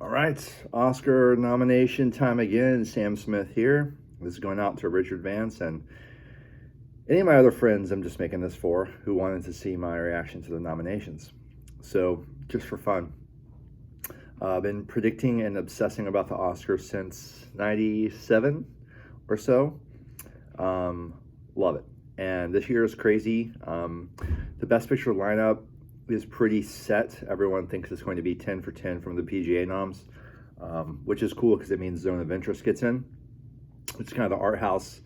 All right, Oscar nomination time again. Sam Smith here. This is going out to Richard Vance and any of my other friends I'm just making this for who wanted to see my reaction to the nominations. So, just for fun, I've been predicting and obsessing about the Oscars since 97 or so. Love it. And this year is crazy. The Best Picture lineup is pretty set. Everyone thinks it's going to be 10 for 10 from the PGA noms, which is cool because it means Zone of Interest gets in. It's kind of the art house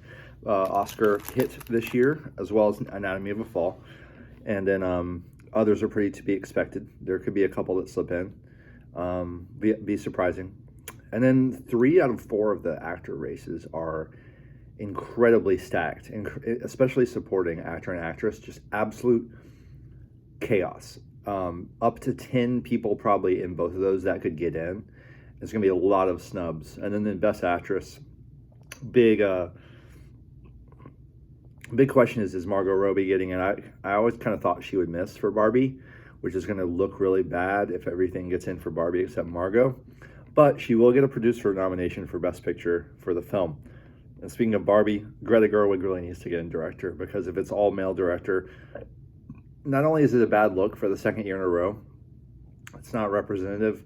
Oscar hit this year, as well as Anatomy of a Fall. And then others are pretty to be expected. There could be a couple that slip in, be surprising. And then 3 out of 4 of the actor races are incredibly stacked, especially supporting actor and actress, just absolute chaos. Up to 10 people probably in both of those that could get in. There's going to be a lot of snubs. And then the Best Actress, big question is Margot Robbie getting in? I always kind of thought she would miss for Barbie, which is going to look really bad if everything gets in for Barbie except Margot. But she will get a producer nomination for Best Picture for the film. And speaking of Barbie, Greta Gerwig really needs to get in director, because if it's all male director, not only is it a bad look for the second year in a row, it's not representative,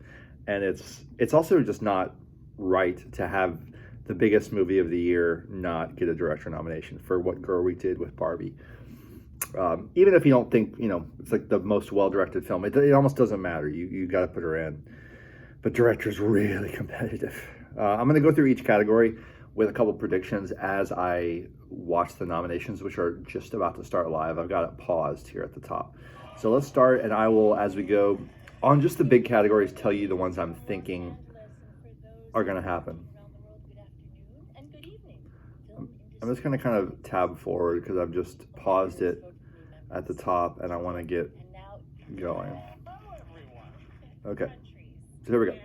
and it's also just not right to have the biggest movie of the year not get a director nomination for what Gerwig did with Barbie. Even if you don't think, it's like the most well-directed film, it almost doesn't matter. You got to put her in. But director's really competitive. I'm going to go through each category with a couple predictions as I watch the nominations, which are just about to start live. I've got it paused here at the top. So let's start, and I will, as we go on just the big categories, tell you the ones I'm thinking are going to happen. I'm just going to kind of tab forward because I've just paused it at the top and I want to get going. Okay, so here we go.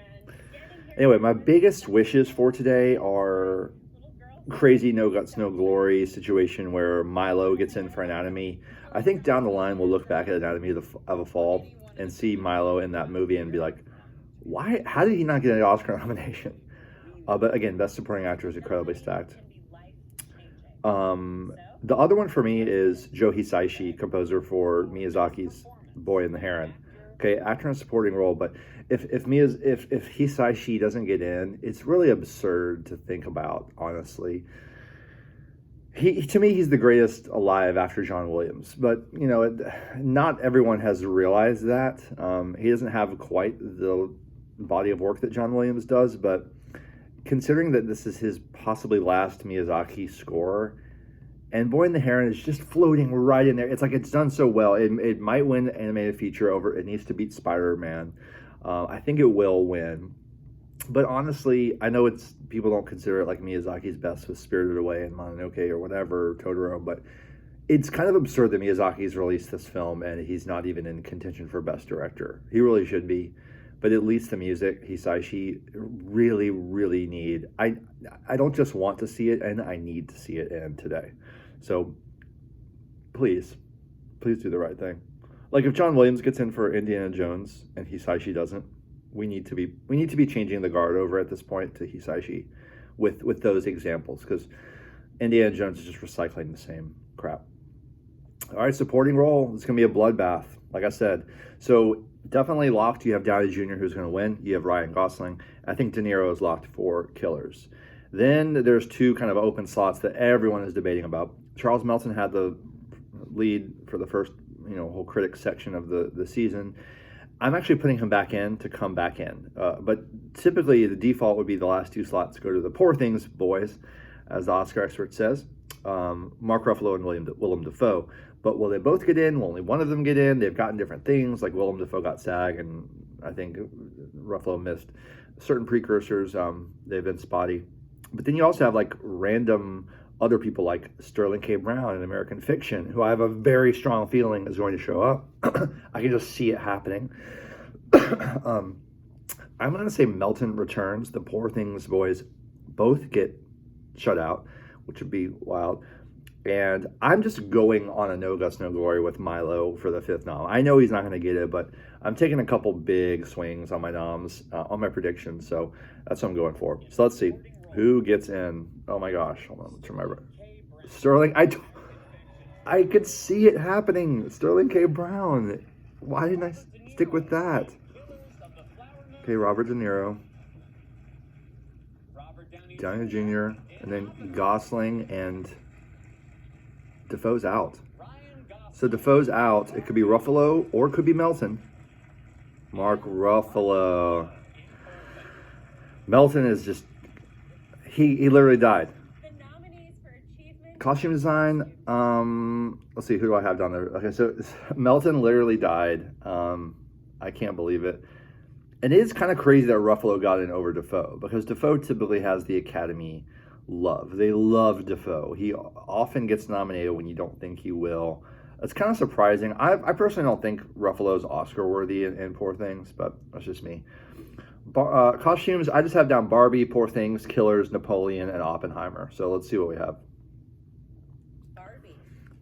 Anyway, my biggest wishes for today are crazy no guts, no glory situation where Milo gets in for Anatomy. I think down the line we'll look back at Anatomy of a Fall and see Milo in that movie and be like, why? How did he not get an Oscar nomination? But again, Best Supporting Actor is incredibly stacked. The other one for me is Joe Hisaishi, composer for Miyazaki's Boy and the Heron. Okay, actor in a supporting role, but if Hisaishi doesn't get in, it's really absurd to think about, honestly. To me, he's the greatest alive after John Williams, but not everyone has realized that. He doesn't have quite the body of work that John Williams does, but considering that this is his possibly last Miyazaki score, and Boy and the Heron is just floating right in there. It's like it's done so well. It might win animated feature over. It needs to beat Spider-Man. I think it will win. But honestly, I know people don't consider it like Miyazaki's best with Spirited Away and Mononoke or whatever, Totoro, but it's kind of absurd that Miyazaki's released this film and he's not even in contention for Best Director. He really should be. But at least the music, Hisaishi, really, really need. I don't just want to see it, and I need to see it in today. So please do the right thing. Like if John Williams gets in for Indiana Jones and Hisaishi doesn't, we need to be changing the guard over at this point to Hisaishi with those examples, because Indiana Jones is just recycling the same crap. All right, supporting role, it's going to be a bloodbath, like I said. So definitely locked. You have Downey Jr., who's going to win. You have Ryan Gosling. I think De Niro is locked for Killers. Then there's 2 kind of open slots that everyone is debating about. Charles Melton had the lead for the first, whole critic section of the season. I'm actually putting him back in to come back in. But typically the default would be the last 2 slots go to the Poor Things boys, as the Oscar expert says, Mark Ruffalo and Willem Dafoe. But will they both get in? Will only one of them get in? They've gotten different things, like Willem Dafoe got SAG, and I think Ruffalo missed certain precursors. They've been spotty. But then you also have like random other people like Sterling K. Brown in American Fiction, who I have a very strong feeling is going to show up. I can just see it happening. I'm going to say Melton returns. The Poor Things boys both get shut out, which would be wild. And I'm just going on a no guts, no glory with Milo for the 5th nom. I know he's not going to get it, but I'm taking a couple big swings on my noms, on my predictions. So that's what I'm going for. So let's see who gets in. Oh my gosh. Hold on. Let's remember. Sterling. I could see it happening. Sterling K. Brown. Why didn't I stick with that? Okay, Robert De Niro. Downey Jr. And then Gosling and Defoe's out. So Defoe's out. It could be Ruffalo or it could be Melton. Mark Ruffalo. Melton is just, he literally died. Costume design, let's see, who do I have down there? Okay, so Melton literally died. I can't believe it. And it is kind of crazy that Ruffalo got in over Defoe, because Defoe typically has the Academy love. They love Defoe. He often gets nominated when you don't think he will. It's kind of surprising. I personally don't think Ruffalo's Oscar worthy in Poor Things, but that's just me. Costumes, I just have down Barbie, Poor Things, Killers, Napoleon, and Oppenheimer. So let's see what we have.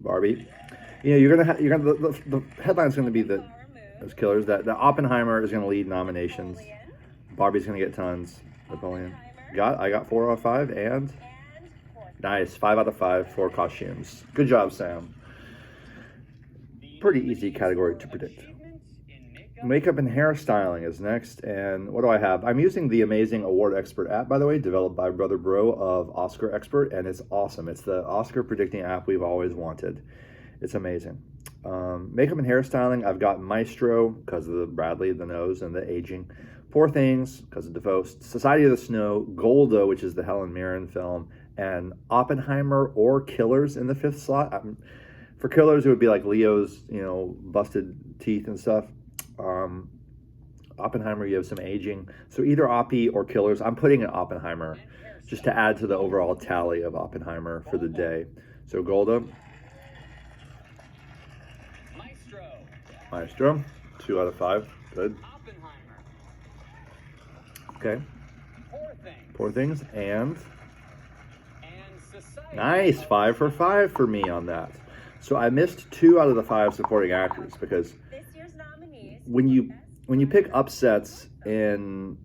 Barbie. You know, you're gonna the headline's gonna be those Killers. That the Oppenheimer is gonna lead nominations. Barbie's gonna get tons. Napoleon. I got 4 out of 5, and nice, 5 out of 5 for costumes. Good job, Sam. Pretty easy category to predict. Makeup and hairstyling is next, and what do I have? I'm using the amazing Award Expert app, by the way, developed by Brother Bro of Oscar Expert, and it's awesome. It's the Oscar predicting app we've always wanted. It's amazing. Makeup and hairstyling, I've got Maestro because of the Bradley, the nose, and the aging. Poor Things because of Defoe. Society of the Snow, Golda, which is the Helen Mirren film, and Oppenheimer or Killers in the 5th slot. For Killers, it would be like Leo's, busted teeth and stuff. Oppenheimer, you have some aging. So either Oppie or Killers. I'm putting in Oppenheimer just to add to the overall tally of Oppenheimer for the day. So Golda. Maestro. 2 out of 5. Good. Okay. Poor Things. And nice. 5 for 5 for me on that. So I missed 2 out of the 5 supporting actors because when you pick upsets in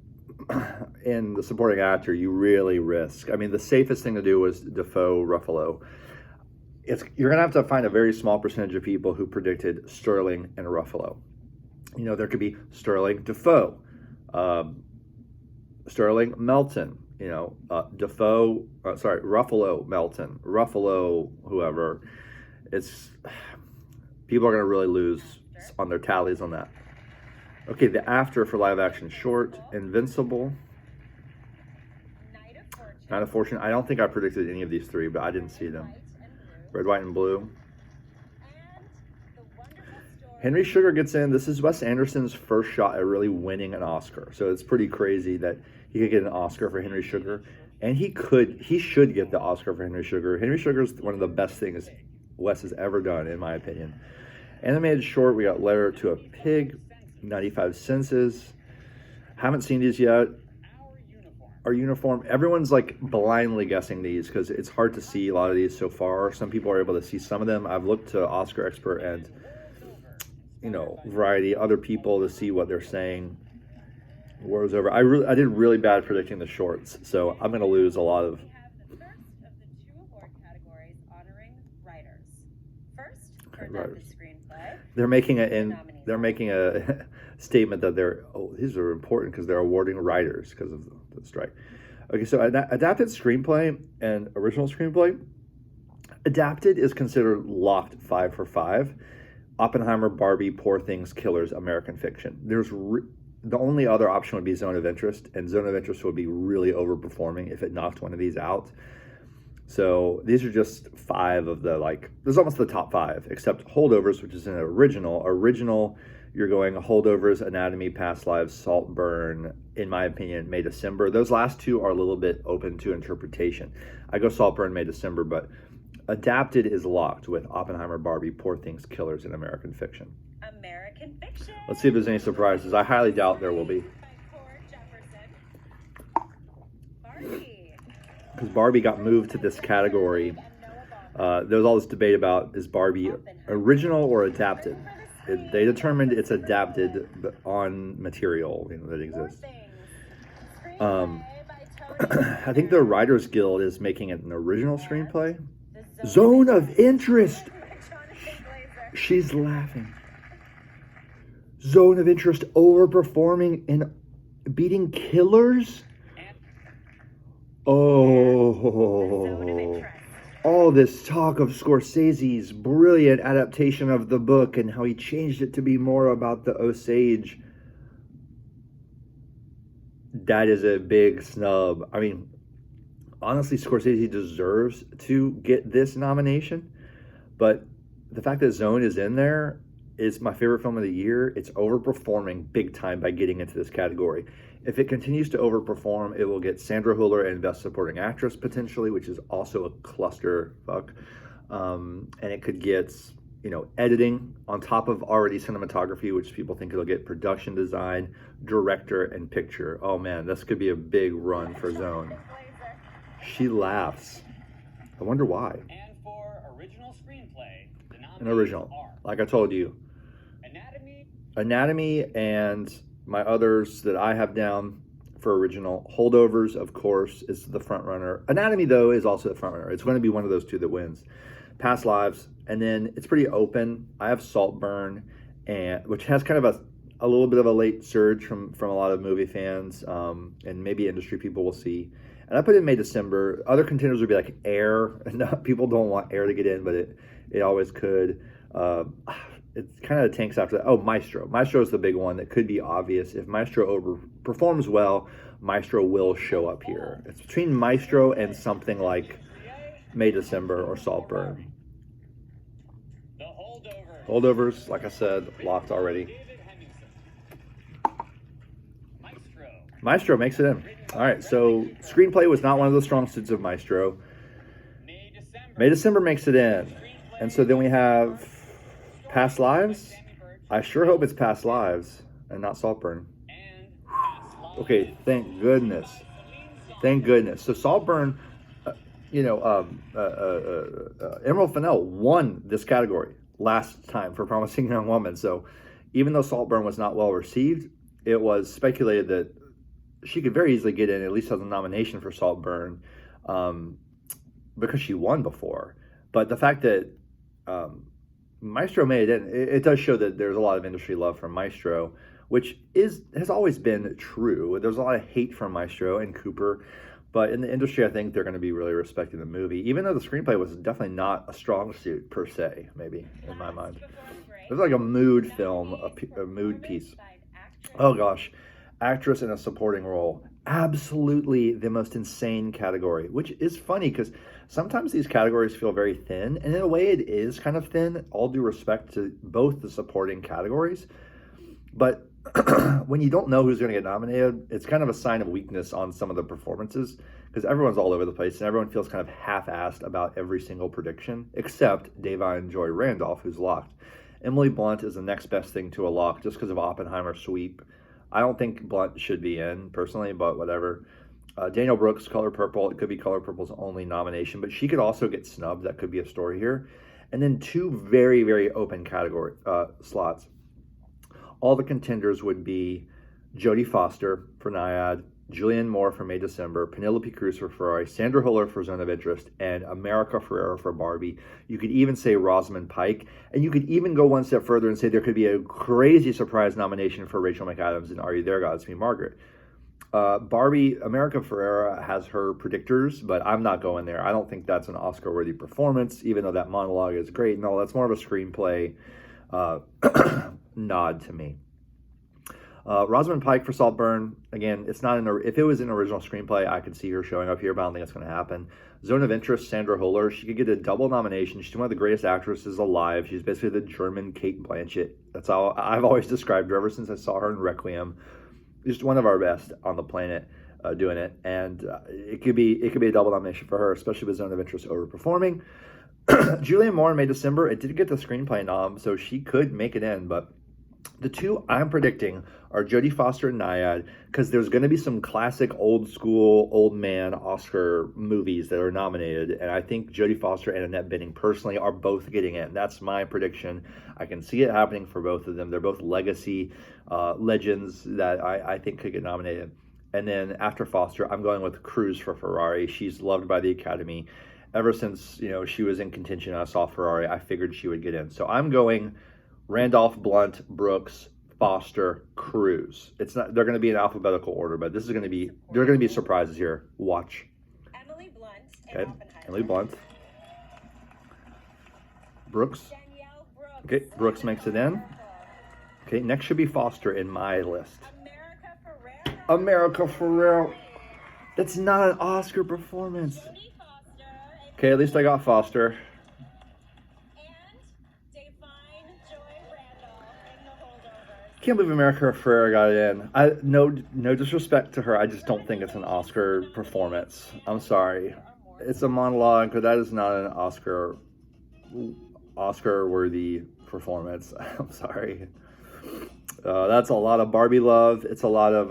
the supporting actor, you really risk. I mean, the safest thing to do was Defoe, Ruffalo. You're gonna have to find a very small percentage of people who predicted Sterling and Ruffalo. There could be Sterling, Defoe, Sterling, Melton. Defoe. Ruffalo, Melton, Ruffalo, whoever. People are gonna really lose on their tallies on that. Okay, the after for live action short, Invincible, Night of Fortune. I don't think I predicted any of these 3, but I didn't see them. Red, White, and Blue. Henry Sugar gets in. This is Wes Anderson's first shot at really winning an Oscar. So it's pretty crazy that he could get an Oscar for Henry Sugar. And he should get the Oscar for Henry Sugar. Henry Sugar is one of the best things Wes has ever done, in my opinion. Animated short, we got Letter to a Pig, 95 Senses. Haven't seen these yet. Our Uniform. Everyone's like blindly guessing these because it's hard to see a lot of these so far. Some people are able to see some of them. I've looked to Oscar Expert and Variety, other people to see what they're saying. War was over. I did really bad predicting the shorts, so I'm going to lose a lot of. They're making a statement that these are important because they're awarding writers because of the strike. Okay, so adapted screenplay and original screenplay. Adapted is considered locked 5 for 5. Oppenheimer, Barbie, Poor Things, Killers, American Fiction. The only other option would be Zone of Interest, and Zone of Interest would be really overperforming if it knocked one of these out. So these are just 5 of the, this is almost the top 5, except Holdovers, which is an original. Original, you're going Holdovers, Anatomy, Past Lives, Saltburn, in my opinion, May December. Those last 2 are a little bit open to interpretation. I go Saltburn, May December, but adapted is locked with Oppenheimer, Barbie, Poor Things, Killers, and American Fiction. American Fiction. Let's see if there's any surprises. I highly doubt there will be. Barbie. Because Barbie got moved to this category There was all this debate about, is Barbie original or adapted? They determined it's adapted on material, that exists. I think the Writers Guild is making it an original screenplay. Zone of Interest. She's laughing. Zone of Interest overperforming and beating Killers. Oh, all this talk of Scorsese's brilliant adaptation of the book and how he changed it to be more about the Osage. That is a big snub. I mean, honestly, Scorsese deserves to get this nomination, but the fact that Zone is in there is my favorite film of the year. It's overperforming big time by getting into this category. If it continues to overperform, it will get Sandra Hüller and Best Supporting Actress potentially, which is also a clusterfuck. And it could get, editing on top of already cinematography, which people think it'll get production design, director, and picture. Oh man, this could be a big run for Zone. She laughs. I wonder why. And for original screenplay, the nominees An original, are like I told you. Anatomy, and my others that I have down for original. Holdovers, of course, is the front runner. Anatomy, though, is also the front runner. It's going to be one of those two that wins. Past Lives, and then it's pretty open. I have Saltburn, which has kind of a little bit of a late surge from a lot of movie fans, and maybe industry people will see. And I put in May, December. Other contenders would be like Air. People don't want Air to get in, but it always could. It kind of tanks after that. Oh, Maestro. Maestro is the big one that could be obvious. If Maestro overperforms well, Maestro will show up here. It's between Maestro and something like May, December, or Saltburn. Holdovers, like I said, locked already. Maestro makes it in. All right, so screenplay was not one of the strong suits of Maestro. May, December makes it in. And so then we have Past Lives. I sure hope it's Past Lives and not Saltburn. Okay, thank goodness. Thank goodness. So Saltburn, Emerald Fennell won this category last time for Promising Young Woman. So even though Saltburn was not well received, it was speculated that she could very easily get in, at least as a nomination for Saltburn, because she won before. But the fact that Maestro made it in, it does show that there's a lot of industry love for Maestro, which has always been true. There's a lot of hate for Maestro and Cooper, but in the industry, I think they're going to be really respecting the movie, even though the screenplay was definitely not a strong suit per se, maybe, in my mind. It was like a mood film, a mood piece. Oh gosh. Actress in a supporting role. Absolutely the most insane category, which is funny because sometimes these categories feel very thin, and in a way it is kind of thin, all due respect to both the supporting categories. But when you don't know who's going to get nominated, it's kind of a sign of weakness on some of the performances because everyone's all over the place and everyone feels kind of half-assed about every single prediction, except Da'Vine Joy Randolph, who's locked. Emily Blunt is the next best thing to a lock just because of Oppenheimer's sweep. I don't think Blunt should be in, personally, but whatever. Daniel Brooks, Color Purple. It could be Color Purple's only nomination, but she could also get snubbed. That could be a story here. And then two very, very open category slots. All the contenders would be Jodie Foster for Nyad, Julianne Moore for May, December, Penelope Cruz for Ferrari, Sandra Hüller for Zone of Interest, and America Ferrera for Barbie. You could even say Rosamund Pike, and you could even go one step further and say there could be a crazy surprise nomination for Rachel McAdams in Are You There, God? It's Me, Margaret. Barbie, America Ferrera has her predictors, but I'm not going there. I don't think that's an Oscar-worthy performance, even though that monologue is great. No, that's more of a screenplay nod to me. Rosamund Pike for Saltburn. Again, it's not if it was an original screenplay, I could see her showing up here, but I don't think that's going to happen. Zone of Interest, Sandra Hüller. She could get a double nomination. She's one of the greatest actresses alive. She's basically the German Cate Blanchett. That's how I've always described her ever since I saw her in Requiem. Just one of our best on the planet doing it, and it could be a double nomination for her, especially with Zone of Interest overperforming. Julianne Moore in May, December. It did get the screenplay nom, so she could make it in, but The two I'm predicting are Jodie Foster and Nyad, because there's going to be some classic old school, old man Oscar movies that are nominated, and I think Jodie Foster and Annette Bening personally are both getting it. That's my prediction. I can see it happening for both of them. They're both legacy legends that I think could get nominated. And then after Foster, I'm going with Cruz for Ferrari. She's loved by the Academy. Ever since, she was in contention, I saw Ferrari, I figured she would get in. So I'm going Randolph, Blunt, Brooks, Foster, Cruz. It's not, they're going to be in alphabetical order, but this is going to be, there are going to be surprises here. Watch. Emily Blunt. Okay, Emily Blunt. Brooks. Danielle Brooks. Okay, Brooks makes it in. Okay, next should be Foster in my list. America Ferrera. America Ferrera. That's not an Oscar performance. Jodie Foster. Okay, at least I got Foster. And Davine Joy Randolph in The Holdovers. Can't believe America Ferrera got it in. No disrespect to her. I just don't think it's an Oscar performance. I'm sorry. It's a monologue, but that is not an Oscar-worthy performance. I'm sorry. That's a lot of Barbie love. It's a lot of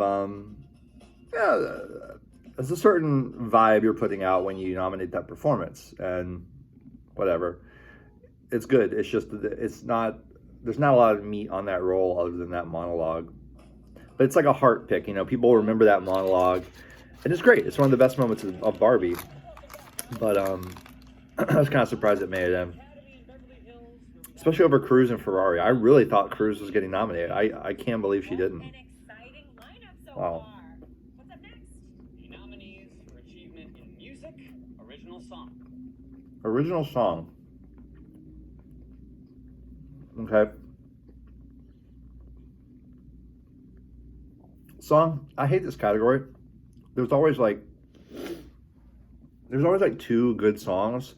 there's a certain vibe you're putting out when you nominate that performance, and whatever. It's good. It's just it's not. There's not a lot of meat on that role other than that monologue. But it's like a heart pick. People remember that monologue, and it's great. It's one of the best moments of Barbie. But I was kind of surprised it made it in. Especially over Cruz and Ferrari. I really thought Cruz was getting nominated. I can't believe she didn't. An exciting lineup so Wow. far. What's up next? The nominees for achievement in music, original song. Original song. Okay. Song. I hate this category. There's always like two good songs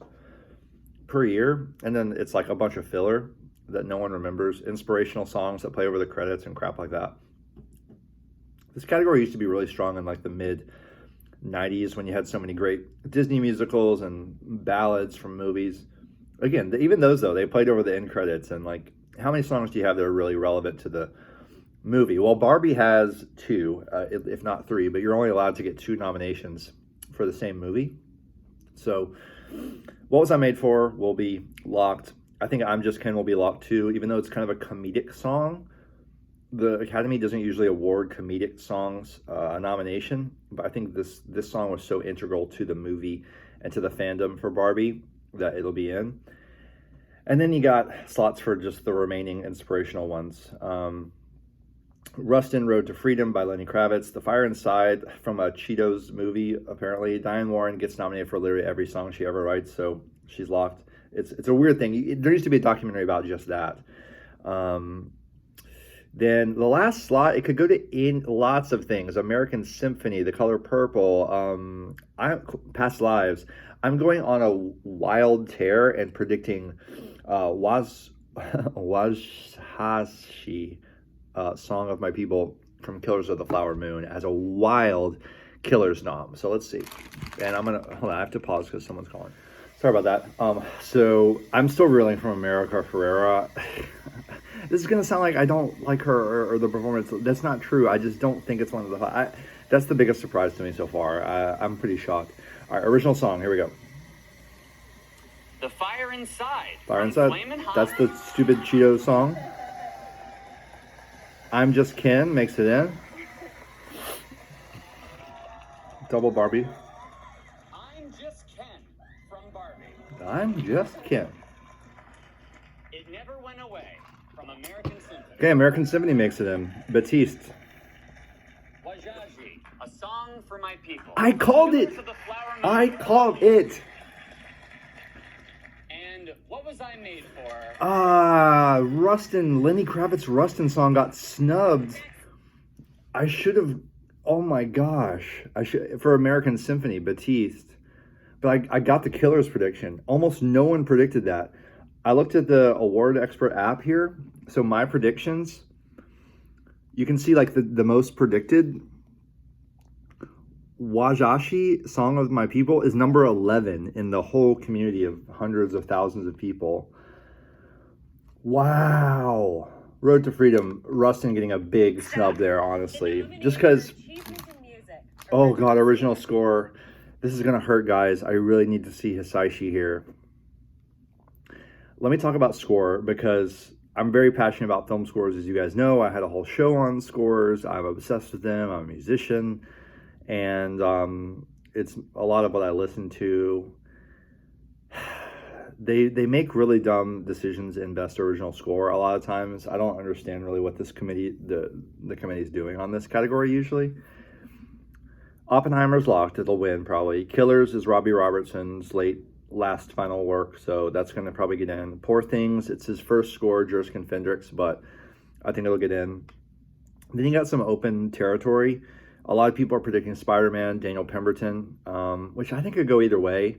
per year, and then it's like a bunch of filler that no one remembers, inspirational songs that play over the credits and crap like that. This category used to be really strong in like the mid 90s when you had so many great Disney musicals and ballads from movies. Again, even those though, they played over the end credits, and like how many songs do you have that are really relevant to the movie? Well, Barbie has two, if not three, but you're only allowed to get two nominations for the same movie. So What Was I Made For will be locked. I think I'm Just Ken will be locked too, even though it's kind of a comedic song. The Academy doesn't usually award comedic songs a nomination, but I think this song was so integral to the movie and to the fandom for Barbie that it'll be in. And then you got slots for just the remaining inspirational ones. Rustin, Road to Freedom by Lenny Kravitz. The Fire Inside from a Cheetos movie, apparently. Diane Warren gets nominated for literally every song she ever writes, so she's locked. It's a weird thing. There needs to be a documentary about just that. Then the last slot, it could go to lots of things. American Symphony, The Color Purple, Past Lives. I'm going on a wild tear and predicting Wajhashi, Song of My People from Killers of the Flower Moon as a wild Killers nom. So let's see. And hold on, I have to pause because someone's calling. Sorry about that. So I'm still reeling from America Ferrera. This is going to sound like I don't like her or the performance. That's not true. I just don't think it's one of the... that's the biggest surprise to me so far. I'm pretty shocked. All right, original song. Here we go. The Fire Inside. Fire from Inside. Flamin' Hot. That's the stupid Cheetos song. I'm Just Ken makes it in. Double Barbie. I'm Just Ken from Barbie. I'm Just Ken. It Never Went Away from American Symphony. Okay, American Symphony makes it in. Batiste. Wajaji, A Song for My People. I called it. Killers of the Flower Moon. I called it. And What Was I Made For? Rustin, Lenny Kravitz Rustin song got snubbed. I should have, oh my gosh. For American Symphony, Batiste. But I got the Killers prediction. Almost no one predicted that. I looked at the award expert app here. So my predictions, you can see like the most predicted. Wajashi, Song of My People, is number 11 in the whole community of hundreds of thousands of people. Wow. Road to Freedom, Rustin getting a big snub there, honestly. Just because, oh god, original score. This is going to hurt, guys. I really need to see Hisaishi here. Let me talk about score, because I'm very passionate about film scores, as you guys know. I had a whole show on scores. I'm obsessed with them. I'm a musician. And it's a lot of what I listen to. They make really dumb decisions in best original score a lot of times. I don't understand really what this committee, the committee's doing on this category usually. Oppenheimer's locked. It'll win probably. Killers is Robbie Robertson's last final work, so that's going to probably get in. Poor Things, it's his first score, Jerskin Fendrix, but I think it'll get in. Then you got some open territory. A lot of people are predicting Spider-Man, Daniel Pemberton, which I think could go either way.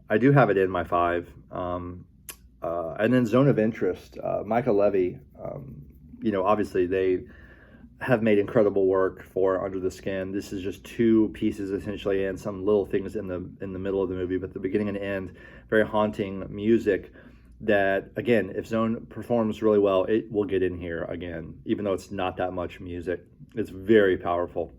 I do have it in my 5. And then Zone of Interest, Micah Levy, obviously they have made incredible work for Under the Skin. This is just 2 pieces essentially, and some little things in the middle of the movie, but the beginning and end, very haunting music that, again, if Zone performs really well, it will get in here again, even though it's not that much music. It's very powerful.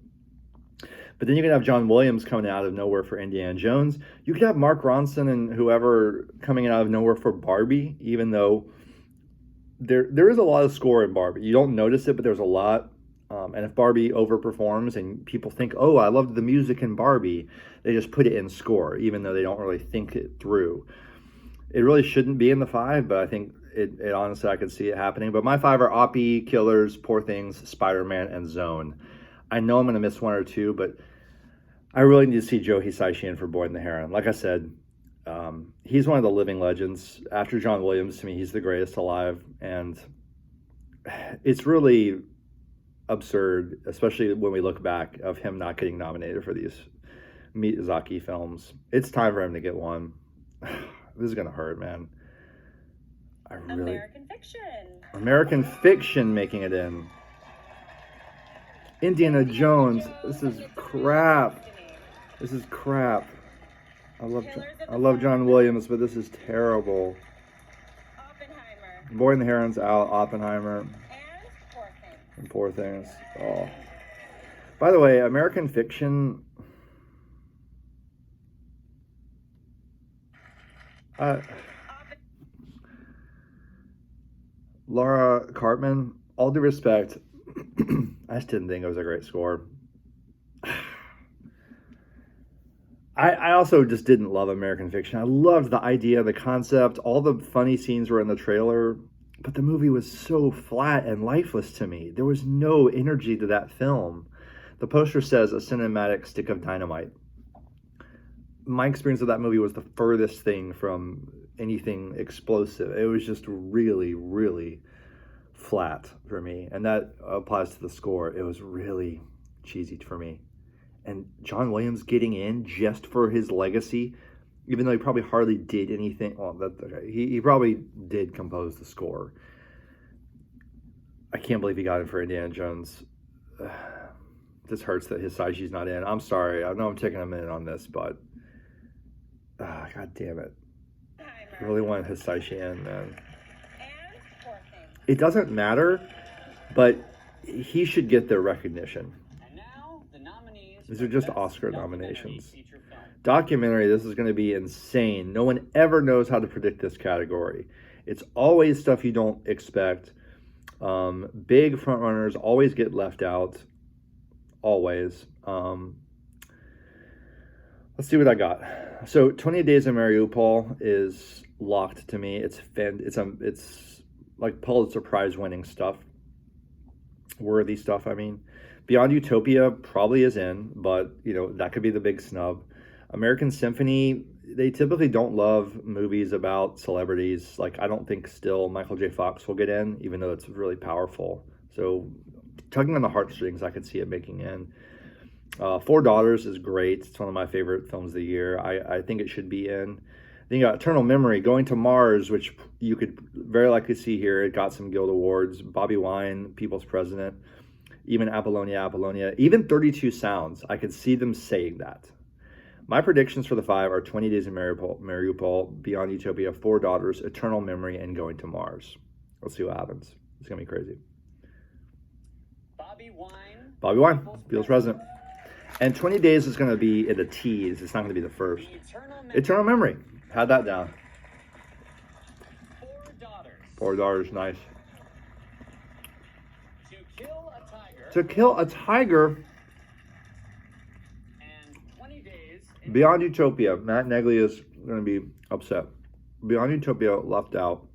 But then you can have John Williams coming out of nowhere for Indiana Jones. You could have Mark Ronson and whoever coming out of nowhere for Barbie, even though there is a lot of score in Barbie. You don't notice it, but there's a lot. And if Barbie overperforms and people think, oh, I loved the music in Barbie, they just put it in score, even though they don't really think it through. It really shouldn't be in the 5, but I think it honestly, I could see it happening. But my 5 are Oppie, Killers, Poor Things, Spider-Man, and Zone. I know I'm going to miss 1 or 2, but I really need to see Joe Hisaishi in for Boy and the Heron. Like I said, he's one of the living legends. After John Williams, to me, he's the greatest alive. And it's really absurd, especially when we look back, of him not getting nominated for these Miyazaki films. It's time for him to get one. This is going to hurt, man. American Fiction making it in. Indiana Jones. This is crap. This is crap. I love John Williams, but this is terrible. Boy and the Heron's out. Oppenheimer. And Poor Things. Oh. By the way, American Fiction. Laura Cartman, all due respect, I just didn't think it was a great score. I also just didn't love American Fiction. I loved the idea, the concept. All the funny scenes were in the trailer, but the movie was so flat and lifeless to me. There was no energy to that film. The poster says a cinematic stick of dynamite. My experience of that movie was the furthest thing from anything explosive. It was just really, really flat for me. And that applies to the score. It was really cheesy for me. And John Williams getting in just for his legacy, even though he probably hardly did anything. Well, he probably did compose the score. I can't believe he got in for Indiana Jones. This hurts that Hisaishi's not in. I'm sorry. I know I'm taking a minute on this, but God damn it. I really want Hisaishi in, man. It doesn't matter, but he should get the recognition. These are just Oscar nominations. Documentary, this is going to be insane. No one ever knows how to predict this category. It's always stuff you don't expect. Big frontrunners always get left out. Always. Let's see what I got. So 28 Days in Mariupol is locked to me. It's like Pulitzer Prize winning stuff. Worthy stuff, I mean. Beyond Utopia probably is in, but that could be the big snub. American Symphony, they typically don't love movies about celebrities. Like, I don't think still Michael J. Fox will get in, even though it's really powerful. So tugging on the heartstrings, I could see it making in. Four Daughters is great. It's one of my favorite films of the year. I think it should be in. Then you got Eternal Memory, Going to Mars, which you could very likely see here. It got some Guild Awards. Bobby Wine, People's President. Even Apollonia. Even 32 Sounds. I could see them saying that. My predictions for the 5 are 20 Days in Mariupol, Beyond Utopia, Four Daughters, Eternal Memory, and Going to Mars. Let's see what happens. It's gonna be crazy. Bobby Wine. Bobby Wine, feels president. And 20 Days is going to be the tease. It's not going to be the first. Eternal Memory. Had that down. Four Daughters. Four Daughters, nice. To Kill a Tiger. To Kill a Tiger. And 20 Days. in Beyond Utopia. Matt Neglia is going to be upset. Beyond Utopia left out.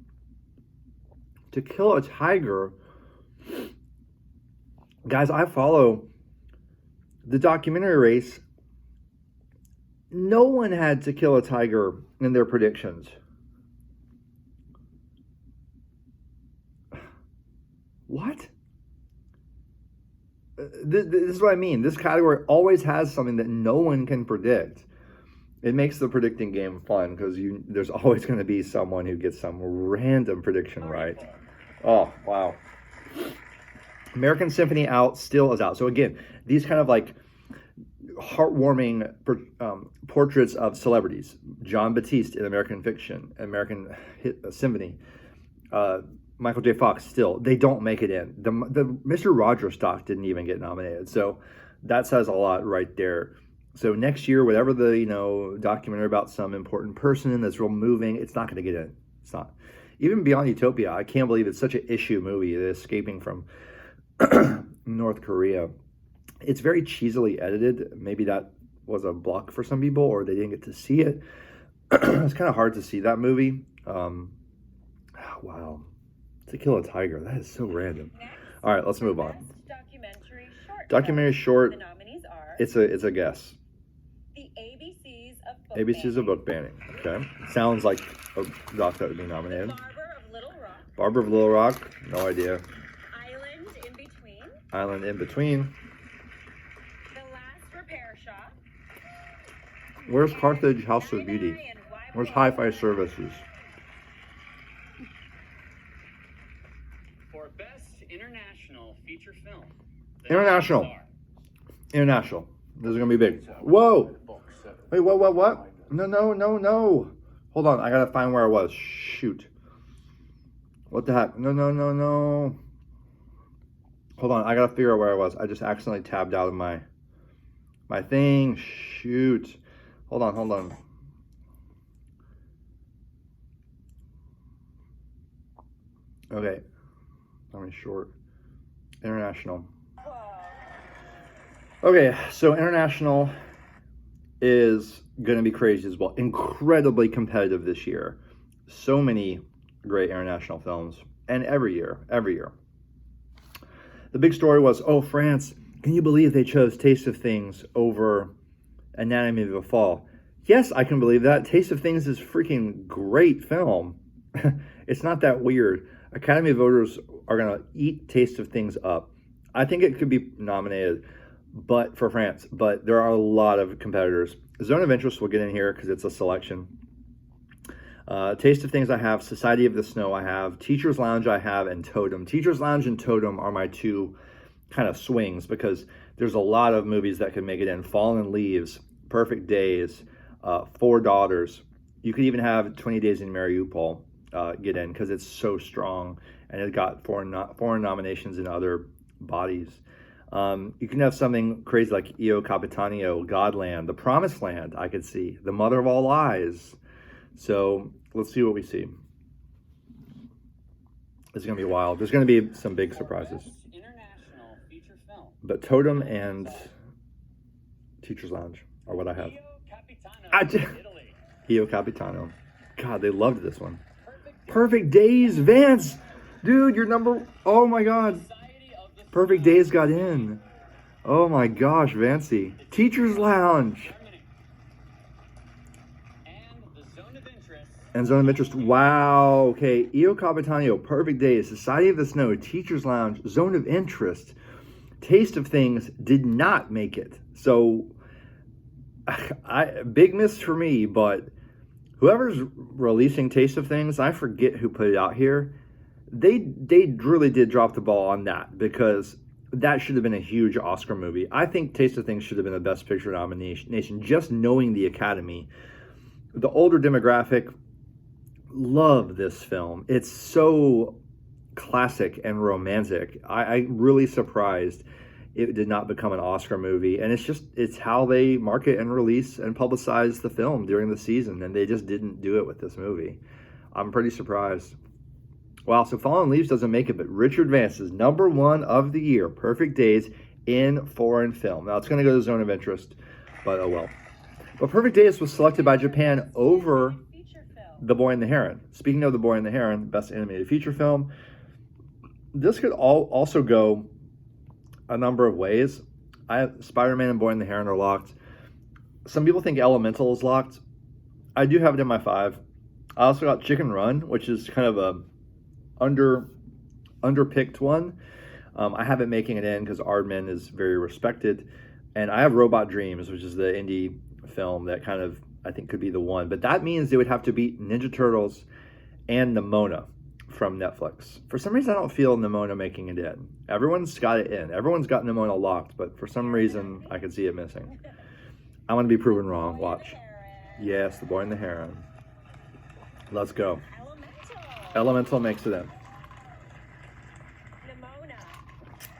To Kill a Tiger. Guys, I follow the documentary race. No one had To Kill a Tiger in their predictions. What? This is what I mean. This category always has something that no one can predict. It makes the predicting game fun because there's always going to be someone who gets some random prediction right. Oh, wow. American Symphony out, still is out. So again, these kind of like heartwarming portraits of celebrities. John Batiste in American Fiction, American Symphony. Michael J. Fox, still. They don't make it in. The Mr. Rogers doc didn't even get nominated. So that says a lot right there. So next year, whatever the documentary about some important person that's real moving, it's not going to get in. It's not. Even Beyond Utopia, I can't believe it's such an issue movie. Escaping from North Korea. It's very cheesily edited. Maybe that was a block for some people, or they didn't get to see it. It's kind of hard to see that movie. Wow. To Kill a Tiger. That is so random. Next, All right, let's move on. best documentary short. Documentary short. The nominees are It's a guess. The ABCs of Book ABC's of Banning, book banning. Okay. Sounds like a doc that would be nominated. Barber of Little Rock, Barber of Little Rock. No idea. Island in Between, Island in Between. The Last Repair Shop. Where's Carthage House of Gemini Beauty? and Why Where's We Hi-Fi Are. Services? For Best International Feature Film. The International. nominees are International. This is gonna be big. Whoa! Wait, what? No. Hold on, I gotta find where I was. Shoot. What the heck? No. Hold on, I gotta figure out where I was. I just accidentally tabbed out of my thing. Shoot. Hold on. Okay. I'm short. International. Okay, so international is going to be crazy as well. Incredibly competitive this year. So many great international films. And every year. The big story was, France, can you believe they chose Taste of Things over Anatomy of a Fall? Yes, I can believe that. Taste of Things is a freaking great film. It's not that weird. Academy voters are going to eat Taste of Things up. I think it could be nominated for France, but there are a lot of competitors. Zone of Interest will get in here because it's a selection. Taste of Things I have, Society of the Snow I have, Teacher's Lounge I have, and Totem. Teacher's Lounge and Totem are my two kind of swings because there's a lot of movies that could make it in. Fallen Leaves, Perfect Days, Four Daughters. You could even have 20 Days in Mariupol get in because it's so strong and it got foreign nominations in other bodies. You can have something crazy like Io Capitanio, Godland, The Promised Land, I could see, The Mother of All Lies. So let's see what we see. It's going to be wild. There's going to be some big surprises. Best International Feature Film. But Totem and Teacher's Lounge are what I have. Io Capitano, I ju- Italy. Io Capitano. God, they loved this one. Perfect Perfect Days, Vance. Dude, your number. Oh my God. Society of the Perfect Days got in. Oh my gosh, Vancey. Teacher's Lounge. Germany. And the Zone of Interest. And Zone of Interest. Wow. Okay. Io Capitanio, Perfect Days, Society of the Snow, Teacher's Lounge, Zone of Interest. Taste of Things did not make it. So, big miss for me, but whoever's releasing Taste of Things, I forget who put it out here. They really did drop the ball on that because that should have been a huge Oscar movie. I think Taste of Things should have been a Best Picture nomination, just knowing the Academy. The older demographic love this film. It's so classic and romantic. I'm really surprised it did not become an Oscar movie. And it's how they market and release and publicize the film during the season. And they just didn't do it with this movie. I'm pretty surprised. Wow, so Fallen Leaves doesn't make it, but Richard Vance's #1 of the year, Perfect Days in foreign film. Now, it's going to go to Zone of Interest, but oh well. But Perfect Days was selected by Japan over Feature film. The Boy and the Heron. Speaking of The Boy and the Heron, Best Animated Feature Film, this could also go a number of ways. Spider-Man and Boy and the Heron are locked. Some people think Elemental is locked. I do have it in my 5. I also got Chicken Run, which is kind of a underpicked one. I have it making it in because Aardman is very respected. And I have Robot Dreams, which is the indie film that kind of, I think, could be the one. But that means they would have to beat Ninja Turtles and Nimona from Netflix. For some reason, I don't feel Nimona making it in. Everyone's got it in. Everyone's got Nimona locked, but for some reason, I could see it missing. I want to be proven wrong. Watch. Yes, The Boy and the Heron. Let's go. Elemental makes it in.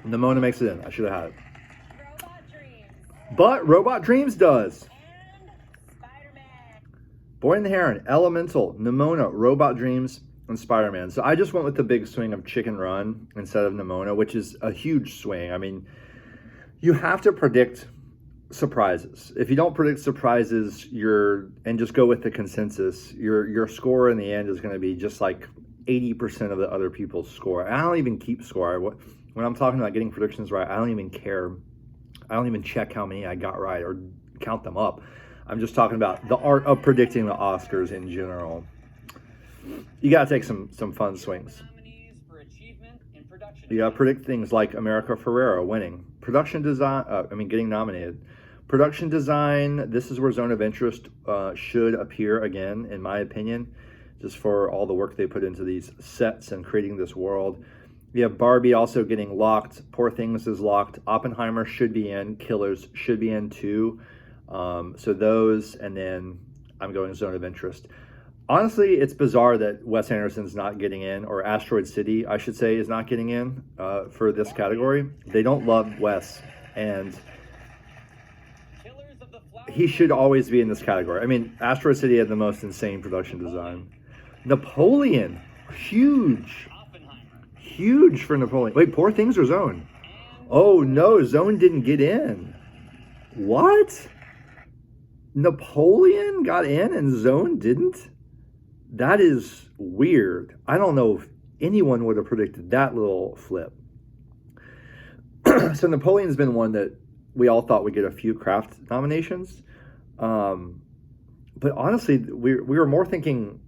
Nimona makes it in. I should have had it. Robot Dreams. But Robot Dreams does. And Spider-Man. Boy and the Heron, Elemental, Nimona, Robot Dreams, and Spider-Man. So I just went with the big swing of Chicken Run instead of Nimona, which is a huge swing. I mean, you have to predict surprises. If you don't predict surprises, and just go with the consensus, your score in the end is going to be just like 80% of the other people's score. And I don't even keep score. When I'm talking about getting predictions right, I don't even care. I don't even check how many I got right or count them up. I'm just talking about the art of predicting the Oscars in general. You got to take some fun swings. Nominees for achievement in production. You got to predict things like America Ferrera winning. Production design, getting nominated. Production design, this is where Zone of Interest should appear again, in my opinion, just for all the work they put into these sets and creating this world. You have Barbie also getting locked. Poor Things is locked. Oppenheimer should be in. Killers should be in too. So those, and then I'm going Zone of Interest. Honestly, it's bizarre that Wes Anderson's not getting in, or Asteroid City, I should say, is not getting in for this category. They don't love Wes, and Killers of the Flower he should always be in this category. I mean, Asteroid City had the most insane production design. Napoleon, huge. Oppenheimer. Huge for Napoleon. Wait, Poor Things or Zone? Oh no, Zone didn't get in. What? Napoleon got in and Zone didn't? That is weird. I don't know if anyone would have predicted that little flip. So Napoleon's been one that we all thought would get a few craft nominations. But honestly, we were more thinking,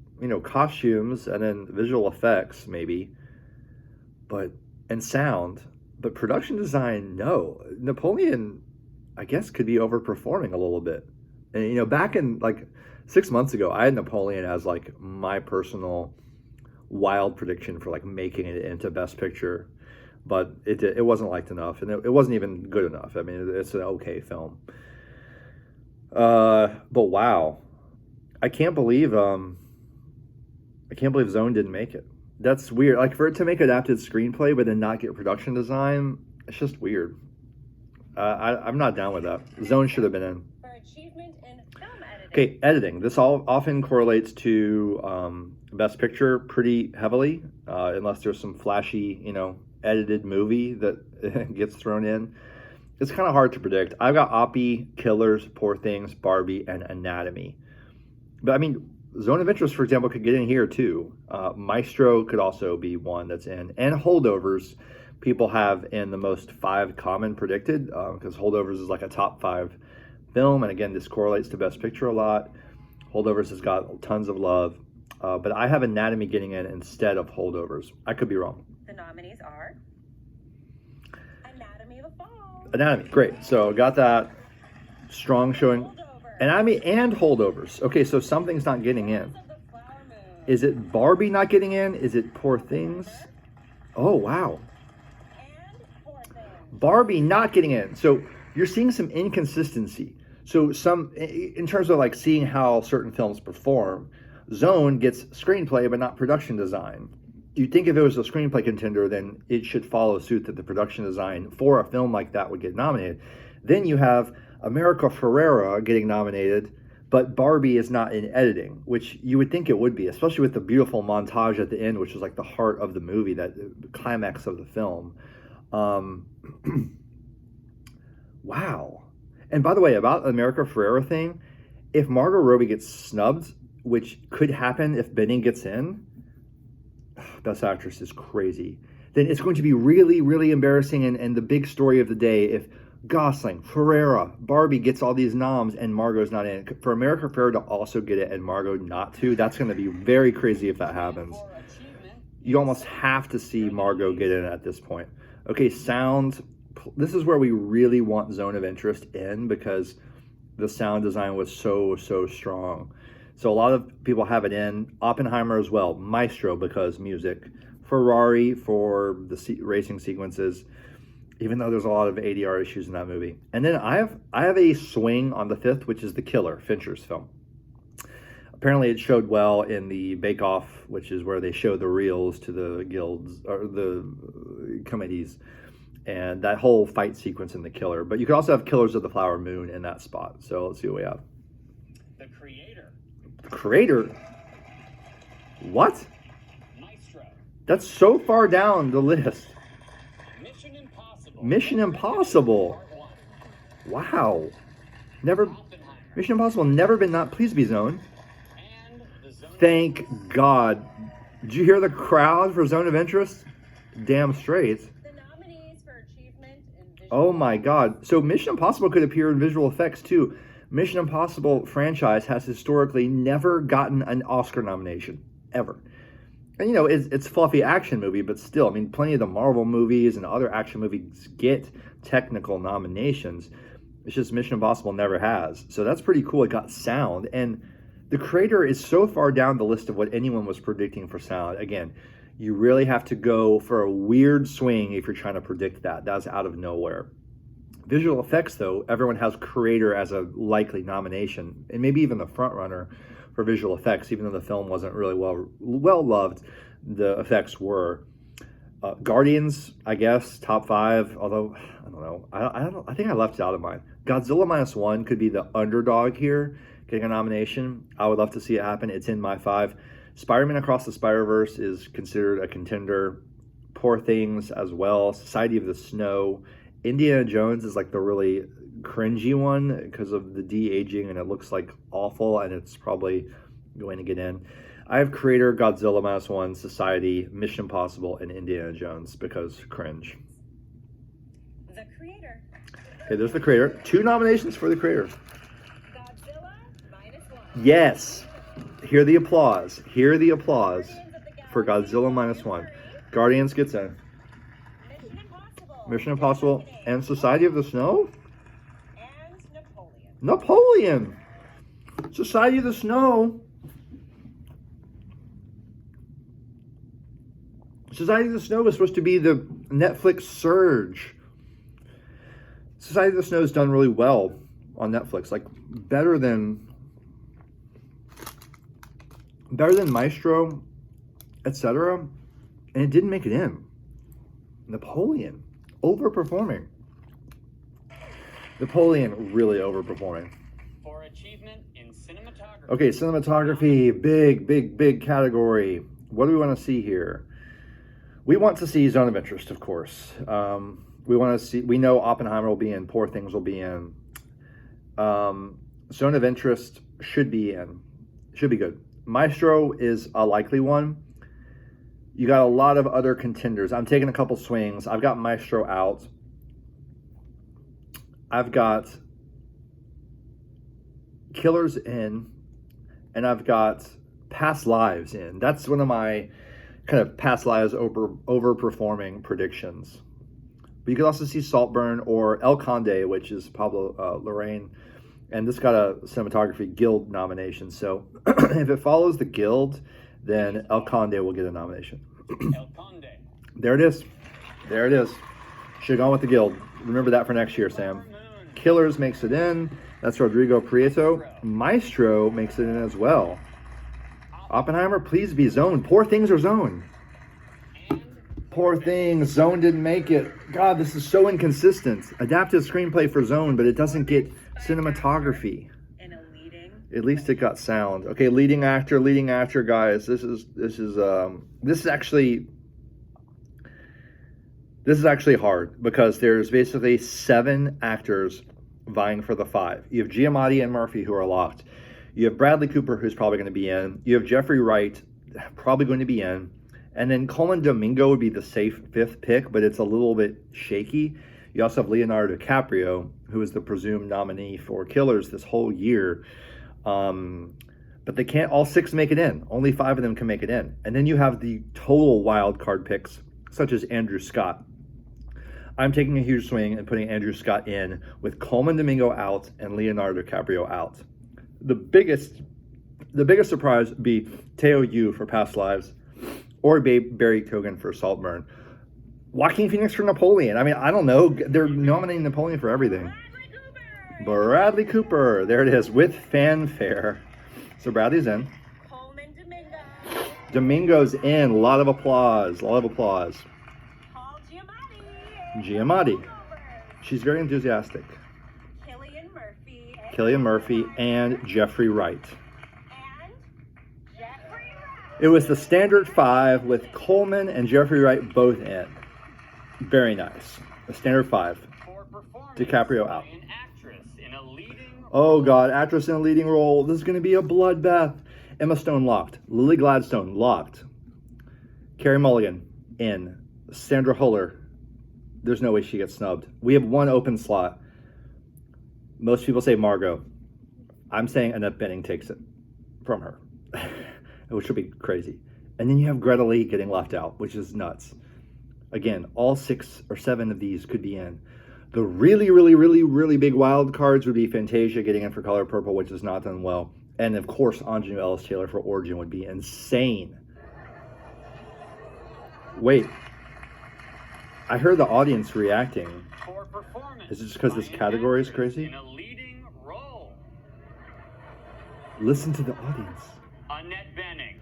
costumes and then visual effects maybe, and sound. But production design, no. Napoleon, I guess, could be overperforming a little bit. And, back in 6 months ago, I had Napoleon as my personal wild prediction for making it into Best Picture, but it wasn't liked enough, and it wasn't even good enough. I mean, it's an okay film. But wow, I can't believe Zone didn't make it. That's weird. For it to make adapted screenplay but then not get production design, it's just weird. I'm not down with that. Zone should have been in. For achievement in film editing. Okay, editing. This all often correlates to Best Picture pretty heavily, unless there's some flashy, edited movie that gets thrown in. It's kind of hard to predict. I've got Oppie, Killers, Poor Things, Barbie, and Anatomy. But I mean, Zone of Interest, for example, could get in here too. Maestro could also be one that's in. And Holdovers, people have in the most 5 common predicted, because Holdovers is a top 5 film, and again, this correlates to Best Picture a lot. Holdovers has got tons of love, but I have Anatomy getting in instead of Holdovers. I could be wrong. The nominees are Anatomy of a Fall. Anatomy, great. So got that strong showing. Holdover. Anatomy and Holdovers. Okay, so something's not getting in. Of the Flower Moon. Is it Barbie not getting in? Is it Poor Things? Oh, wow. And Poor Things. Barbie not getting in. So you're seeing some inconsistency. So in terms of seeing how certain films perform, Zone gets screenplay but not production design. you'd think if it was a screenplay contender, then it should follow suit that the production design for a film like that would get nominated. Then you have America Ferrera getting nominated, but Barbie is not in editing, which you would think it would be, especially with the beautiful montage at the end, which is like the heart of the movie, that climax of the film. Wow. And by the way, about America Ferrera thing, if Margot Robbie gets snubbed, which could happen if Benning gets in, Best Actress is crazy, then it's going to be really, really embarrassing and the big story of the day if Gosling, Ferrera, Barbie gets all these noms and Margot's not in. For America Ferrera to also get it and Margot not to, that's going to be very crazy if that happens. You almost have to see Margot get in at this point. Okay, sound. This is where we really want Zone of Interest in because the sound design was so strong. So a lot of people have it in. Oppenheimer as well. Maestro because music. Ferrari for the racing sequences, even though there's a lot of ADR issues in that movie. And then I have a swing on the 5th, which is The Killer, Fincher's film. Apparently it showed well in the Bake Off, which is where they show the reels to the guilds or the committees, and that whole fight sequence in The Killer. But you could also have Killers of the Flower Moon in that spot. So let's see what we have. The Creator. The Creator? What? Maestro. That's so far down the list. Mission Impossible. Mission Impossible. Part 1. Wow. Never. Oppenheimer. Mission Impossible never been not. Please be Zone. And the Zone. Thank God. Did you hear the crowd for Zone of Interest? Damn straight. The nominees for achievement in visual Oh my God. So Mission Impossible could appear in visual effects too. Mission Impossible franchise has historically never gotten an Oscar nomination. Ever. And you know, it's fluffy action movie, but still, I mean, plenty of the Marvel movies and other action movies get technical nominations. It's just Mission Impossible never has. So that's pretty cool. It got sound. And The Creator is so far down the list of what anyone was predicting for sound. Again, you really have to go for a weird swing if you're trying to predict that. That's out of nowhere. Visual effects, though, everyone has Creator as a likely nomination, and maybe even the front runner for visual effects, even though the film wasn't really well loved. The effects were. Guardians, I guess, top 5. Although I don't know, I think I left it out of mine. Godzilla -1 could be the underdog here, getting a nomination. I would love to see it happen. It's in my 5. Spider-Man Across the Spider-Verse is considered a contender. Poor Things as well. Society of the Snow. Indiana Jones is like the really cringy one because of the de-aging and it looks like awful and it's probably going to get in. I have Creator, Godzilla -1, Society, Mission Impossible, and Indiana Jones because cringe. The Creator. Okay, there's The Creator. 2 nominations for The Creator. Godzilla -1. Yes. Hear the applause. Hear the applause Guardians of the Galaxy for Godzilla -1. Guardians gets in. Mission Impossible. Mission Impossible and Society of the Snow? And Napoleon. Napoleon. Society of the Snow. Society of the Snow was supposed to be the Netflix surge. Society of the Snow has done really well on Netflix, like better than Maestro, etc. And it didn't make it in. Napoleon, overperforming. Napoleon really overperforming. For achievement in cinematography. Okay, cinematography, big category. What do we want to see here? We want to see Zone of Interest, of course. We know Oppenheimer will be in, Poor Things will be in. Zone of Interest should be in. Should be good. Maestro is a likely one. You got a lot of other contenders. I'm taking a couple swings. I've got Maestro out. I've got Killers in, and I've got Past Lives in. That's one of my kind of Past Lives overperforming predictions. But you could also see Saltburn or El Conde, which is Pablo Larraín. And this got a cinematography guild nomination. So if it follows the guild, then El Conde will get a nomination. El Conde. There it is. There it is. Should have gone with the guild. Remember that for next year, Sam. Moon. Killers makes it in. That's Rodrigo Prieto. Maestro makes it in as well. Oppenheimer, please be Zone. Poor Things are Zone. Poor thing. Zone didn't make it. God, this is so inconsistent. Adapted screenplay for Zone, but it doesn't get cinematography. In a leading. At least it got sound. Okay, leading actor, guys. This is actually hard because there's basically 7 actors vying for the 5. You have Giamatti and Murphy who are locked. You have Bradley Cooper, who's probably going to be in. You have Jeffrey Wright, probably going to be in. And then Coleman Domingo would be the safe 5th pick, but it's a little bit shaky. You also have Leonardo DiCaprio, who is the presumed nominee for Killers this whole year. But they can't all 6 make it in. Only 5 of them can make it in. And then you have the total wild card picks, such as Andrew Scott. I'm taking a huge swing and putting Andrew Scott in with Coleman Domingo out and Leonardo DiCaprio out. The biggest surprise would be Teo Yu for Past Lives or Barry Keoghan for Saltburn. Joaquin Phoenix for Napoleon. I mean, I don't know. They're nominating Napoleon for everything. Bradley Cooper. There it is, with fanfare. So Bradley's in. Coleman Domingo. Domingo's in. A lot of applause. Paul Giamatti. Giamatti. She's very enthusiastic. Cillian Murphy and Jeffrey Wright. And Jeffrey Wright. It was the standard 5 with Coleman and Jeffrey Wright both in. Very nice. The standard 5. For performance DiCaprio by out. an actress in a leading Oh God, actress in a leading role. This is going to be a bloodbath. Emma Stone locked. Lily Gladstone locked. Carey Mulligan in. Sandra Huller. There's no way she gets snubbed. We have 1 open slot. Most people say Margot. I'm saying Annette Bening takes it from her, which would be crazy. And then you have Greta Lee getting left out, which is nuts. Again, all 6 or 7 of these could be in. The really big wild cards would be Fantasia getting in for Color Purple, which has not done well. And of course, Anjanou Ellis-Taylor for Origin would be insane. Wait. I heard the audience reacting. for performance. Is it just because by this an category is actress crazy? In a leading role. Listen to the audience. Annette Bening.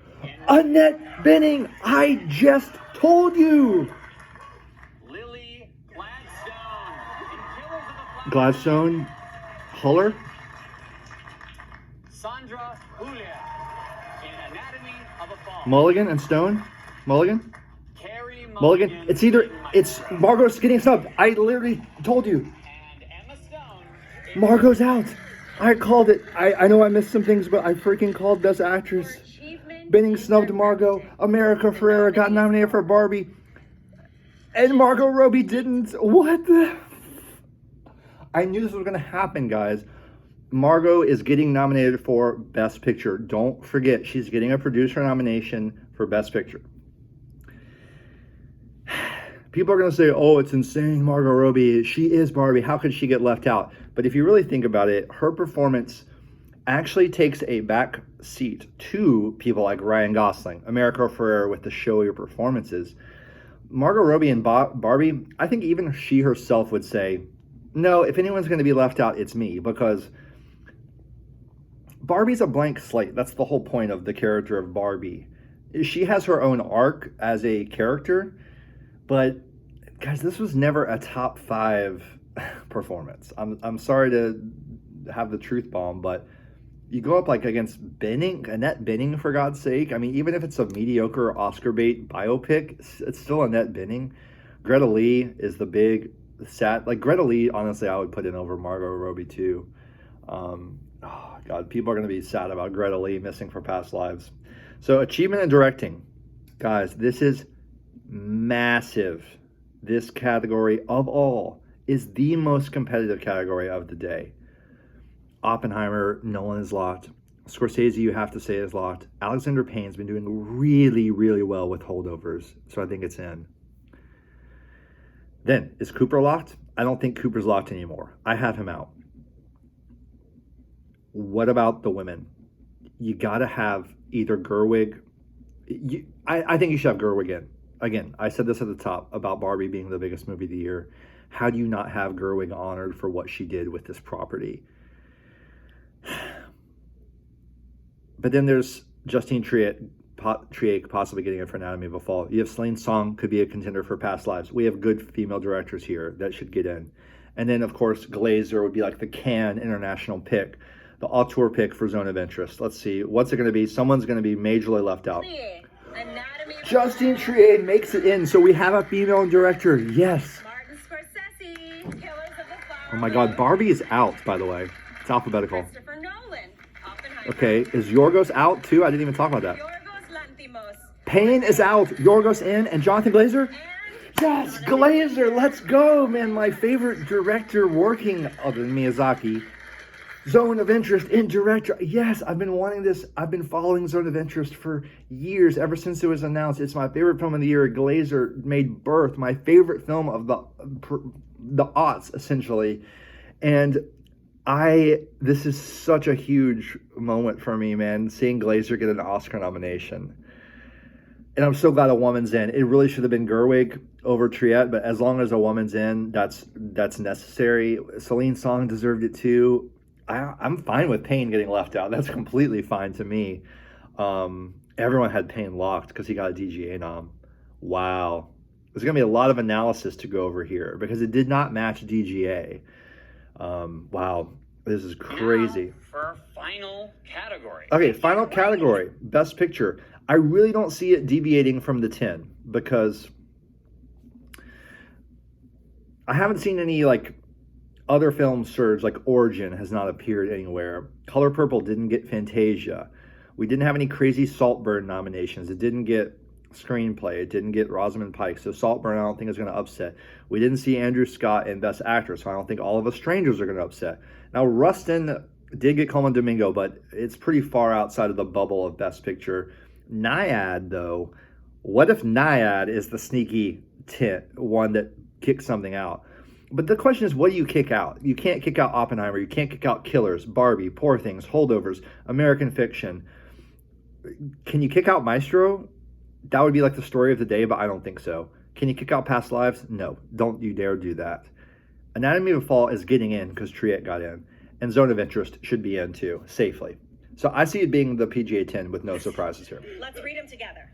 Annette Bening! I just told you! Lily Gladstone. In Killers of the Flower Gladstone, Huller, Sandra Julia. In Anatomy of a Fall. Mulligan, and Stone. Mulligan? Carey Mulligan. Mulligan. It's Margot's getting snubbed. I literally told you. And Emma Stone. Margot's out. I called it. I know I missed some things, but I freaking called Best Actress. Bening snubbed Margot. America Ferrera got nominated for Barbie. And Margot Robbie didn't. What the? I knew this was going to happen, guys. Margot is getting nominated for Best Picture. Don't forget, she's getting a producer nomination for Best Picture. People are going to say, oh, it's insane, Margot Robbie. She is Barbie. How could she get left out? But if you really think about it, her performance actually takes a back seat to people like Ryan Gosling, America Ferrera with the showier performances. Margot Robbie and Barbie, I think even she herself would say, no, if anyone's going to be left out, it's me, because Barbie's a blank slate. That's the whole point of the character of Barbie. She has her own arc as a character, but guys, this was never a top 5 performance. I'm sorry to have the truth bomb, but you go up like against Annette Bening, for God's sake. I mean, even if it's a mediocre Oscar bait biopic, it's still Annette Bening. Greta Lee is the big Greta Lee, honestly, I would put in over Margot Robbie too. Oh God, people are going to be sad about Greta Lee missing for Past Lives. So achievement in directing, guys, this is massive. This category of all is the most competitive category of the day. Oppenheimer, Nolan is locked. Scorsese, you have to say, is locked. Alexander Payne's been doing really well with holdovers, so I think it's in. Then, is Cooper locked? I don't think Cooper's locked anymore. I have him out. What about the women? You got to have either Gerwig. I think you should have Gerwig in. Again, I said this at the top about Barbie being the biggest movie of the year. How do you not have Gerwig honored for what she did with this property? But then there's Justine Triet Triet possibly getting in for Anatomy of a Fall. You have Celine Song, could be a contender for Past Lives. We have good female directors here that should get in. And then, of course, Glazer would be like the Cannes international pick, the auteur pick for Zone of Interest. Let's see. What's it going to be? Someone's going to be majorly left out. Anatomy of Justine Triet makes it in. So we have a female director. Yes. Martin Scorsese, Killers of the Flower Oh my God. Moon. Barbie is out, by the way. It's alphabetical. Christopher Nolan, Oppenheimer. Okay. Is Yorgos out too? I didn't even talk about that. Yorgos Lanthimos. Payne is out. Yorgos in. And Jonathan Glazer? And Yes, Glazer, let's go, man. My favorite director working other than Miyazaki. Zone of Interest in director. Yes, I've been wanting this. I've been following Zone of Interest for years, ever since it was announced. It's my favorite film of the year. Glazer made Birth, my favorite film of the aughts, essentially. And this is such a huge moment for me, man, seeing Glazer get an Oscar nomination. And I'm so glad a woman's in. It really should have been Gerwig over Triet, but as long as a woman's in, that's necessary. Celine Song deserved it too. I'm fine with Payne getting left out. That's completely fine to me. Everyone had Payne locked because he got a DGA nom. Wow. There's going to be a lot of analysis to go over here because it did not match DGA. Wow. This is crazy. Now for our final category. Okay, final category, Best Picture. I really don't see it deviating from the 10 because I haven't seen any like other films surge, like Origin has not appeared anywhere. Color Purple didn't get Fantasia. We didn't have any crazy Saltburn nominations. It didn't get Screenplay. It didn't get Rosamund Pike. So Saltburn I don't think is going to upset. We didn't see Andrew Scott in Best Actor, so I don't think All of Us Strangers are going to upset. Now Rustin did get Colman Domingo, but it's pretty far outside of the bubble of Best Picture. Nyad, though, what if Nyad is the sneaky one that kicks something out? But the question is, what do you kick out? You can't kick out Oppenheimer. You can't kick out Killers, Barbie, Poor Things, Holdovers, American Fiction. Can you kick out Maestro? That would be like the story of the day, but I don't think so. Can you kick out Past Lives? No, don't you dare do that. Anatomy of a Fall is getting in because Triet got in. And Zone of Interest should be in too, safely. So I see it being the PGA 10 with no surprises here. let's read them together.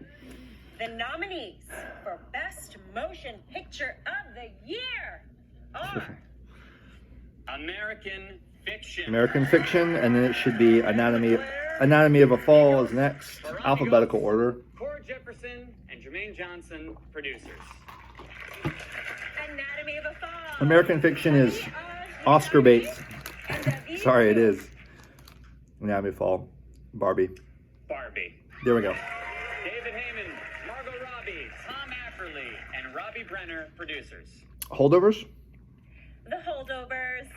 The nominees for Best Motion Picture of the Year are American Fiction. American Fiction, and then it should be Anatomy of a Fall is next, alphabetical order. Cord Jefferson and Jermaine Johnson, producers. Anatomy of a Fall. American Fiction is Oscar Bates. Sorry, it is. Anatomy of a Fall, Barbie. Barbie. There we go. David Heyman, Margot Robbie, Tom Apperly, and Robbie Brenner, producers. Holdovers. The Holdovers.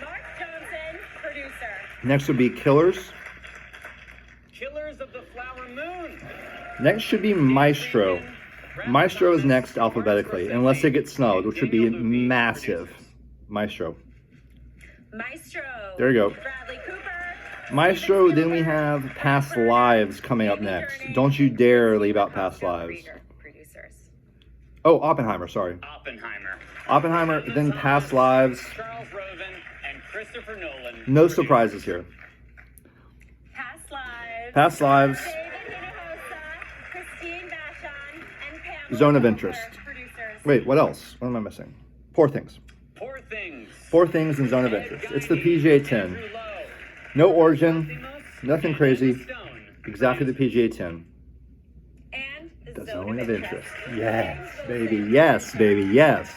Mark Johnson, producer. Next would be Killers. Killers of the Flower Moon. Next should be Maestro. Maestro is next alphabetically, unless it gets snubbed, which would be massive. Maestro. Maestro. There you go. Bradley Cooper. Maestro, then we have Past Lives coming up next. Don't you dare leave out Past Lives. Producers. Oh, Oppenheimer, sorry. Oppenheimer. Oppenheimer, then Past Lives. Charles Roven and Christopher Nolan. No surprises here. Past Lives. Past Lives, David Hinojosa, Christine Vachon, and Pamela Zone of Cooper, Interest. producers. Wait, what else? What am I missing? Poor Things. Poor Things. Four Things in Zone of Interest. It's the PGA 10. No Origin, nothing crazy. Exactly the PGA 10. And The Zone of Interest. Yes, baby. Yes, baby. Yes.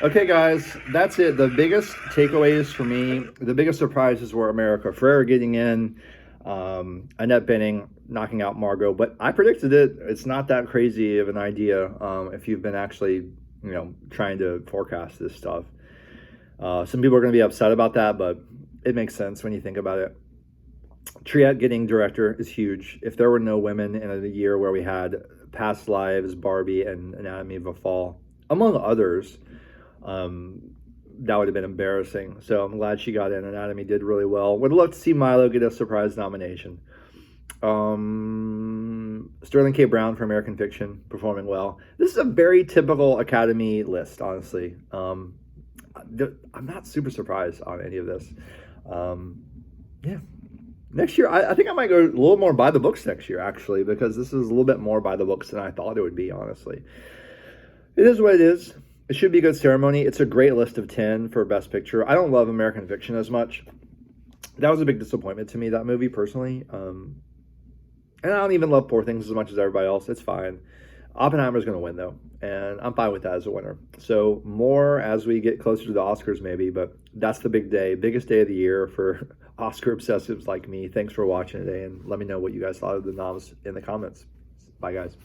Okay, guys, that's it. The biggest takeaways for me, the biggest surprises were America Ferrera getting in, Annette Bening knocking out Margot, but I predicted it. It's not that crazy of an idea if you've been actually, trying to forecast this stuff. Some people are going to be upset about that, but it makes sense when you think about it. Triet getting director is huge. If there were no women in a year where we had Past Lives, Barbie, and Anatomy of a Fall, among others, that would have been embarrassing. So I'm glad she got in. Anatomy did really well. Would love to see Milo get a surprise nomination. Sterling K. Brown for American Fiction, performing well. This is a very typical Academy list, honestly. I'm not super surprised on any of this. Yeah. Next year, I think I might go a little more by the books next year, actually, because this is a little bit more by the books than I thought it would be, honestly. It is what it is. It should be a good ceremony. It's a great list of 10 for Best Picture. I don't love American Fiction as much. That was a big disappointment to me, that movie, personally. And I don't even love Poor Things as much as everybody else. It's fine. Oppenheimer's going to win, though, and I'm fine with that as a winner. So more as we get closer to the Oscars, maybe, but that's the big day, biggest day of the year for Oscar obsessives like me. Thanks for watching today, and let me know what you guys thought of the noms in the comments. Bye, guys.